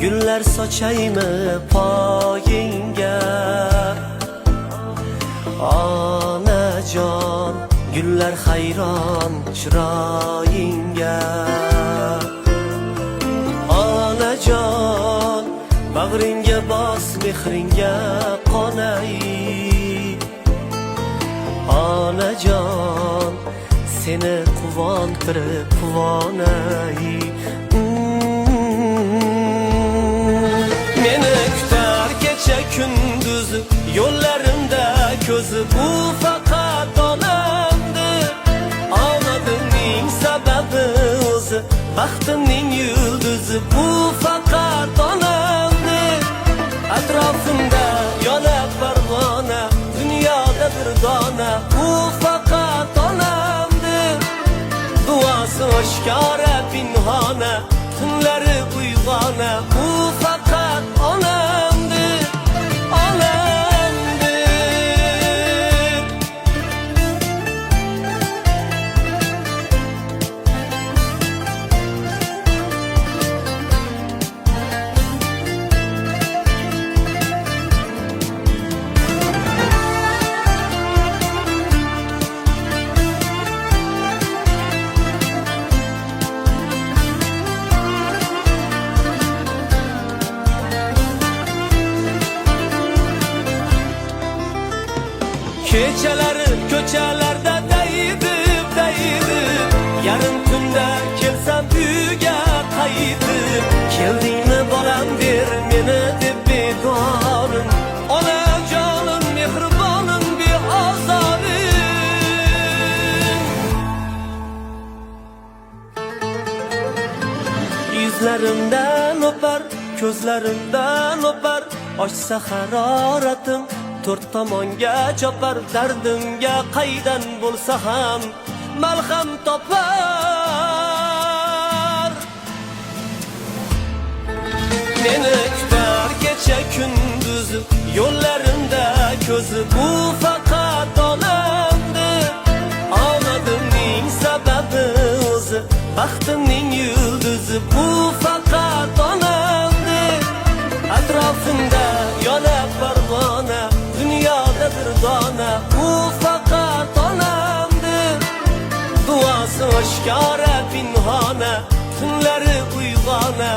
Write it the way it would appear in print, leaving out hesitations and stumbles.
gullar sochaymi poyingga. Onajon, gullar hayron chiroyingga. Onajon, bag'ringga bos mehringga qonay. Onajon, seni quvontirib quvonay. Meni kutar kecha kunduz yo'llarimda ko'zi, bu faqat onamdir. Omadimning sababi o'zi, baxtimning yulduzi, bu faqat onamdir. Atrofimda yonib parvona, dunyoda bir dona, bu faqat onamdir. Duosi oshkora pinhona, tunlari uyg'ona, bu faqat onamdir, onamdir. Kechalari ko'chalarda dayidib, yarim tunda kelsam uyga qaytib. Keldingmi bolam der meni deb begonim, onajonim mehribonim beozorim. Yuzlarimdan o'par, ko'zlarimdan o'par, ochsa haroratim to'rt tomonga chopar. Dardimga qaydan bo'lsa ham malham topar. Meni kutar kecha kunduz yo'llarimda ko'zi, bu faqat onamdir. Omadimning sababi o'zi, baxtimning yulduzi, bu faqat onamdir. Atrofimda yonib parvona, dunyoda bir dona, bu faqat onamdir. Duosi oshkora pinhona, tunlari uyg'ona,